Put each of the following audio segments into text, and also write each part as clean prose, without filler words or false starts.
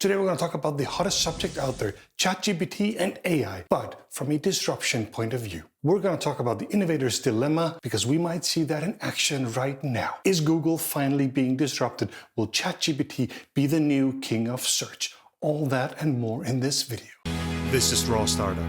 Today we're going to talk about the hottest subject out there, ChatGPT and AI, but from a disruption point of view. We're going to talk about the innovator's dilemma because we might see that in action right now. Is Google finally being disrupted? Will ChatGPT be the new king of search? All that and more in this video. This is Raw Startup.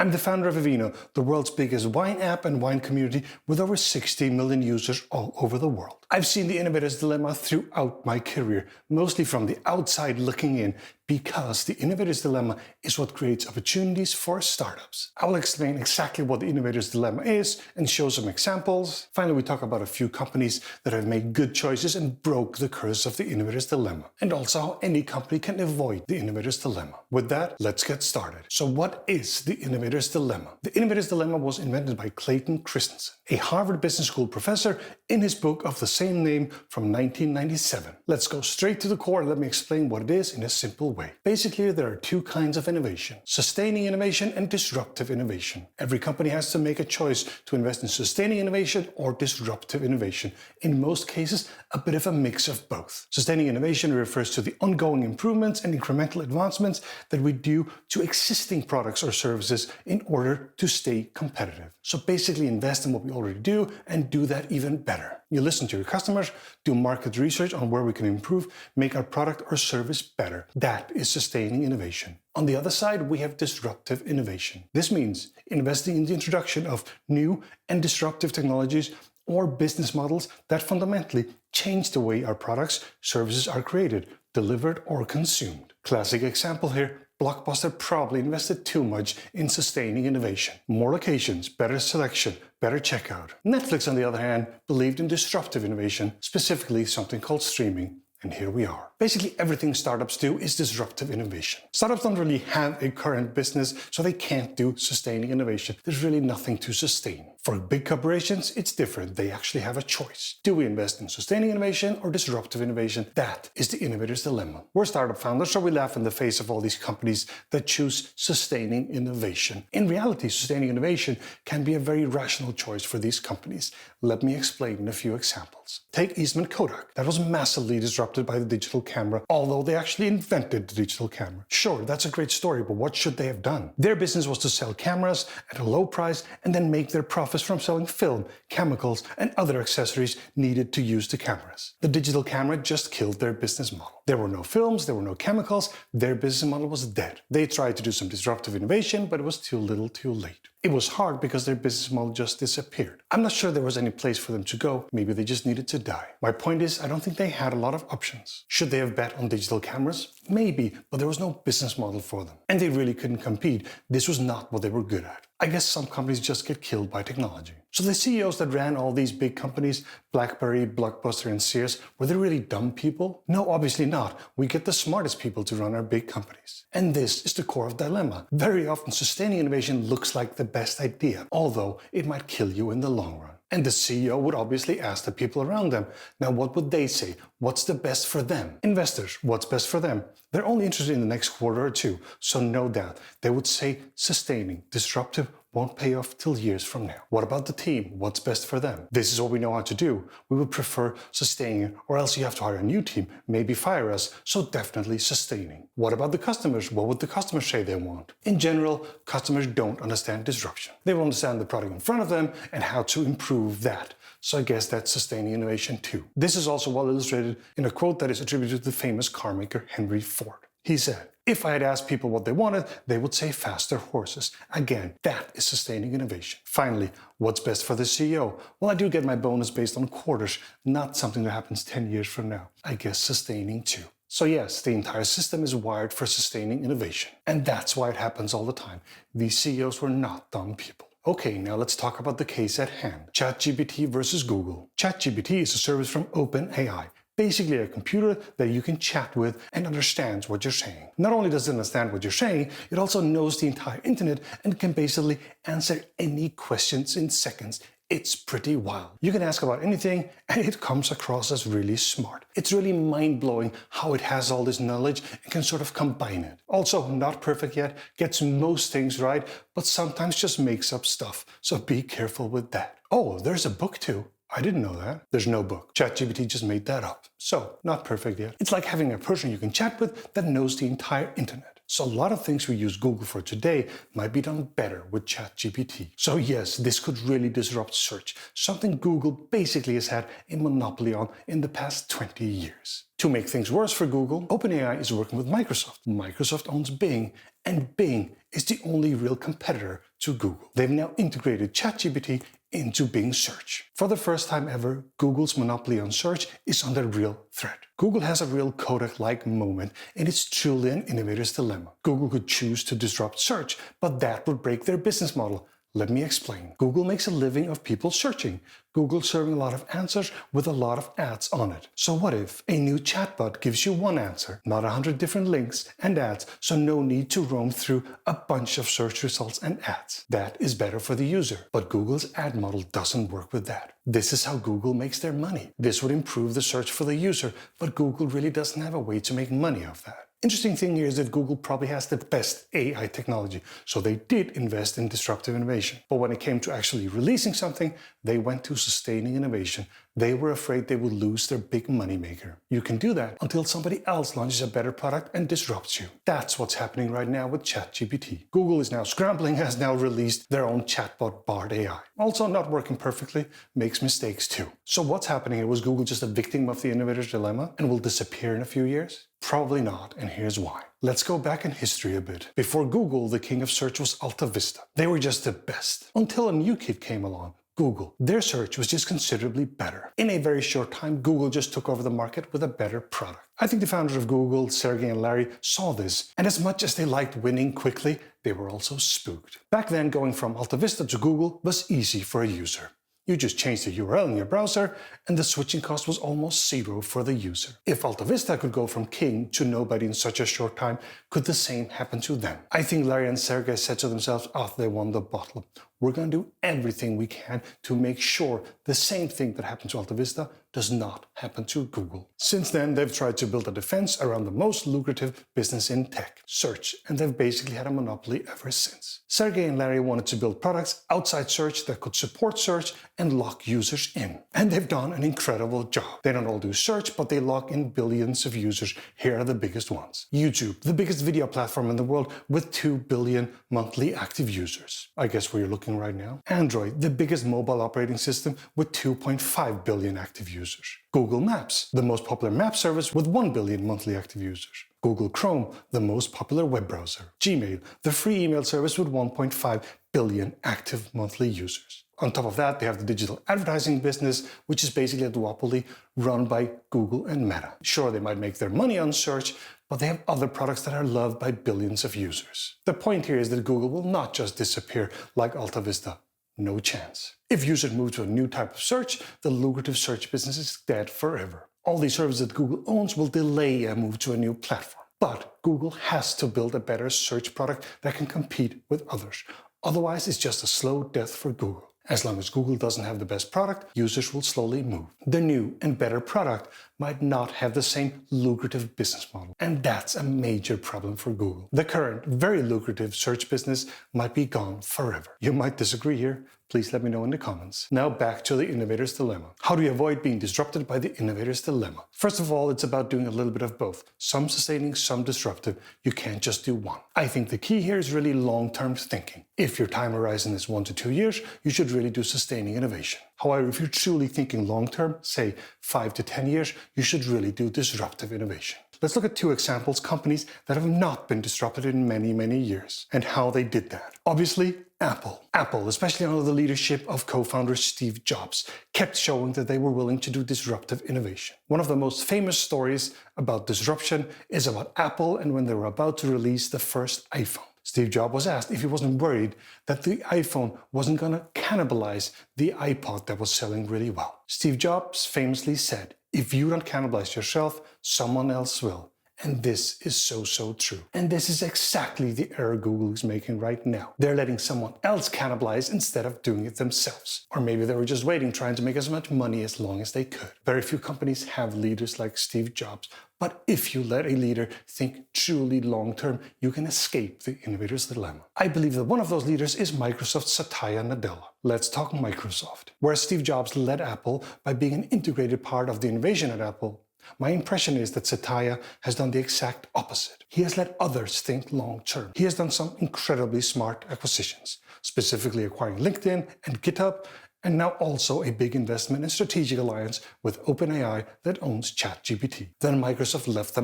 I'm the founder of Vivino, the world's biggest wine app and wine community with over 60 million users all over the world. I've seen the innovator's dilemma throughout my career, mostly from the outside looking in, because the innovator's dilemma is what creates opportunities for startups. I will explain exactly what the innovator's dilemma is and show some examples. Finally, we talk about a few companies that have made good choices and broke the curse of the innovator's dilemma, and also how any company can avoid the innovator's dilemma. With that, let's get started. So what is the innovator's dilemma? The innovator's dilemma was invented by Clayton Christensen, a Harvard Business School professor, in his book of the same name from 1997. Let's go straight to the core and let me explain what it is in a simple way. Basically, there are two kinds of innovation: sustaining innovation and disruptive innovation. Every company has to make a choice to invest in sustaining innovation or disruptive innovation. In most cases, a bit of a mix of both. Sustaining innovation refers to the ongoing improvements and incremental advancements that we do to existing products or services in order to stay competitive. So basically invest in what we already do and do that even better. You listen to your customers, do market research on where we can improve, make our product or service better. That is sustaining innovation. On the other side, we have disruptive innovation. This means investing in the introduction of new and disruptive technologies or business models that fundamentally change the way our products, services are created, delivered, or consumed. Classic example here. Blockbuster probably invested too much in sustaining innovation. More locations, better selection, better checkout. Netflix, on the other hand, believed in disruptive innovation, specifically something called streaming. And here we are. Basically, everything startups do is disruptive innovation. Startups don't really have a current business, so they can't do sustaining innovation. There's really nothing to sustain. For big corporations, it's different. They actually have a choice. Do we invest in sustaining innovation or disruptive innovation? That is the innovator's dilemma. We're startup founders, so we laugh in the face of all these companies that choose sustaining innovation. In reality, sustaining innovation can be a very rational choice for these companies. Let me explain in a few examples. Take Eastman Kodak. That was massively disrupted by the digital camera, although they actually invented the digital camera. Sure, that's a great story, but what should they have done? Their business was to sell cameras at a low price and then make their profits from selling film, chemicals, and other accessories needed to use the cameras. The digital camera just killed their business model. There were no films, there were no chemicals, their business model was dead. They tried to do some disruptive innovation, but it was too little too late. It was hard because their business model just disappeared. I'm not sure there was any place for them to go. Maybe they just needed to die. My point is, I don't think they had a lot of options. Should they have bet on digital cameras? Maybe, but there was no business model for them. And they really couldn't compete. This was not what they were good at. I guess some companies just get killed by technology. So the CEOs that ran all these big companies, BlackBerry, Blockbuster, and Sears, were they really dumb people? No, obviously not. We get the smartest people to run our big companies. And this is the core of the dilemma. Very often, sustaining innovation looks like the best idea, although it might kill you in the long run. And the CEO would obviously ask the people around them, now what would they say? What's the best for them? Investors, what's best for them? They're only interested in the next quarter or two, so no doubt they would say sustaining, disruptive, won't pay off till years from now. What about the team? What's best for them? This is what we know how to do. We would prefer sustaining, or else you have to hire a new team, maybe fire us, so definitely sustaining. What about the customers? What would the customers say they want? In general, customers don't understand disruption. They will understand the product in front of them and how to improve that. So I guess that's sustaining innovation too. This is also well illustrated in a quote that is attributed to the famous car maker Henry Ford. He said, "If I had asked people what they wanted, they would say faster horses." Again, that is sustaining innovation. Finally, what's best for the CEO? Well, I do get my bonus based on quarters, not something that happens 10 years from now. I guess sustaining too. So yes, the entire system is wired for sustaining innovation. And that's why it happens all the time. These CEOs were not dumb people. Okay, now let's talk about the case at hand. ChatGPT versus Google. ChatGPT is a service from OpenAI. Basically a computer that you can chat with and understands what you're saying. Not only does it understand what you're saying, it also knows the entire internet and can basically answer any questions in seconds. It's pretty wild. You can ask about anything and it comes across as really smart. It's really mind-blowing how it has all this knowledge and can sort of combine it. Also, not perfect yet, gets most things right, but sometimes just makes up stuff. So be careful with that. Oh, there's a book too. I didn't know that. There's no book. ChatGPT just made that up. So, not perfect yet. It's like having a person you can chat with that knows the entire internet. So a lot of things we use Google for today might be done better with ChatGPT. So yes, this could really disrupt search, something Google basically has had a monopoly on in the past 20 years. To make things worse for Google, OpenAI is working with Microsoft. Microsoft owns Bing, and Bing is the only real competitor to Google. They've now integrated ChatGPT into Bing search. For the first time ever, Google's monopoly on search is under real threat. Google has a real Kodak-like moment, and it's truly an innovator's dilemma. Google could choose to disrupt search, but that would break their business model. Let me explain. Google makes a living of people searching. Google serving a lot of answers with a lot of ads on it. So what if a new chatbot gives you one answer, not 100 different links and ads, so no need to roam through a bunch of search results and ads? That is better for the user, but Google's ad model doesn't work with that. This is how Google makes their money. This would improve the search for the user, but Google really doesn't have a way to make money off that. Interesting thing here is that Google probably has the best AI technology, so they did invest in disruptive innovation. But when it came to actually releasing something, they went to sustaining innovation. They were afraid they would lose their big moneymaker. You can do that until somebody else launches a better product and disrupts you. That's what's happening right now with ChatGPT. Google is now scrambling, has now released their own chatbot Bard AI. Also not working perfectly, makes mistakes too. So what's happening here? Was Google just a victim of the innovator's dilemma and will disappear in a few years? Probably not, and here's why. Let's go back in history a bit. Before Google, the king of search was Alta Vista. They were just the best. Until a new kid came along, Google. Their search was just considerably better. In a very short time, Google just took over the market with a better product. I think the founders of Google, Sergey and Larry, saw this, and as much as they liked winning quickly, they were also spooked. Back then, going from Alta Vista to Google was easy for a user. You just changed the URL in your browser, and the switching cost was almost zero for the user. If Alta Vista could go from king to nobody in such a short time, could the same happen to them? I think Larry and Sergey said to themselves after they won the bottle, we're going to do everything we can to make sure the same thing that happened to Alta Vista does not happen to Google. Since then, they've tried to build a defense around the most lucrative business in tech, search, and they've basically had a monopoly ever since. Sergey and Larry wanted to build products outside search that could support search and lock users in. And they've done an incredible job. They don't all do search, but they lock in billions of users. Here are the biggest ones. YouTube, the biggest video platform in the world with 2 billion monthly active users. I guess where you're looking right now. Android, the biggest mobile operating system with 2.5 billion active users. Google Maps, the most popular map service with 1 billion monthly active users. Google Chrome, the most popular web browser. Gmail, the free email service with 1.5 billion active monthly users. On top of that, they have the digital advertising business, which is basically a duopoly run by Google and Meta. Sure, they might make their money on search, but they have other products that are loved by billions of users. The point here is that Google will not just disappear like Alta Vista. No chance. If users move to a new type of search, the lucrative search business is dead forever. All these services that Google owns will delay a move to a new platform. But Google has to build a better search product that can compete with others. Otherwise, it's just a slow death for Google. As long as Google doesn't have the best product, users will slowly move. The new and better product might not have the same lucrative business model. And that's a major problem for Google. The current, very lucrative search business might be gone forever. You might disagree here. Please let me know in the comments. Now back to the innovator's dilemma. How do you avoid being disrupted by the innovator's dilemma? First of all, it's about doing a little bit of both. Some sustaining, some disruptive. You can't just do one. I think the key here is really long-term thinking. If your time horizon is 1 to 2 years, you should really do sustaining innovation. However, if you're truly thinking long-term, say 5 to 10 years, you should really do disruptive innovation. Let's look at 2 examples, companies that have not been disrupted in many, many years, and how they did that. Obviously, Apple. Apple, especially under the leadership of co-founder Steve Jobs, kept showing that they were willing to do disruptive innovation. One of the most famous stories about disruption is about Apple and when they were about to release the first iPhone. Steve Jobs was asked if he wasn't worried that the iPhone wasn't going to cannibalize the iPod that was selling really well. Steve Jobs famously said, "If you don't cannibalize yourself, someone else will. And this is so true. And this is exactly the error Google is making right now. They're letting someone else cannibalize instead of doing it themselves. Or maybe they were just waiting, trying to make as much money as long as they could. Very few companies have leaders like Steve Jobs. But if you let a leader think truly long-term, you can escape the innovator's dilemma. I believe that one of those leaders is Microsoft's Satya Nadella. Let's talk Microsoft. Whereas Steve Jobs led Apple by being an integrated part of the innovation at Apple, my impression is that Satya has done the exact opposite. He has let others think long-term. He has done some incredibly smart acquisitions, specifically acquiring LinkedIn and GitHub, and now also a big investment and strategic alliance with OpenAI that owns Chat GPT. Then Microsoft left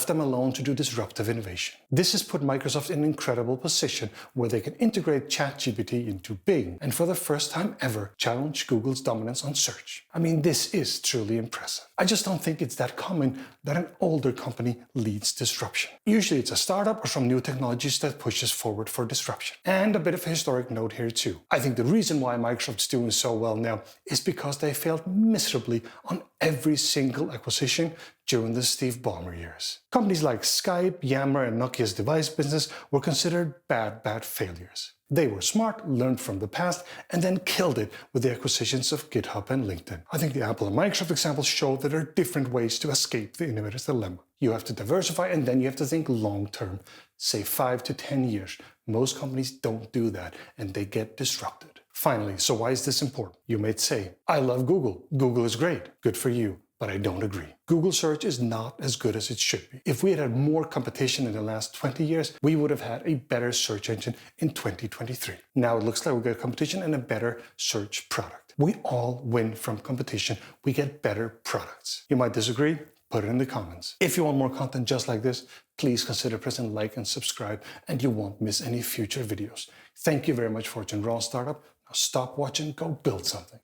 them alone to do disruptive innovation. This has put Microsoft in an incredible position where they can integrate Chat GPT into Bing and for the first time ever challenge Google's dominance on search. I mean, this is truly impressive. I just don't think it's that common that an older company leads disruption. Usually it's a startup or some new technologies that pushes forward for disruption. And a bit of a historic note here too. I think the reason why Microsoft's doing so well now is because they failed miserably on every single acquisition during the Steve Ballmer years. Companies like Skype, Yammer, and Nokia's device business were considered bad failures. They were smart, learned from the past, and then killed it with the acquisitions of GitHub and LinkedIn. I think the Apple and Microsoft examples show that there are different ways to escape the innovator's dilemma. You have to diversify and then you have to think long-term, say 5 to 10 years. Most companies don't do that and they get disrupted. Finally, so why is this important? You might say, I love Google. Google is great. Good for you. But I don't agree. Google search is not as good as it should be. If we had had more competition in the last 20 years, we would have had a better search engine in 2023. Now it looks like we get competition and a better search product. We all win from competition. We get better products. You might disagree. Put it in the comments. If you want more content just like this, please consider pressing like and subscribe, and you won't miss any future videos. Thank you very much for watching Raw Startup. Now stop watching, go build something.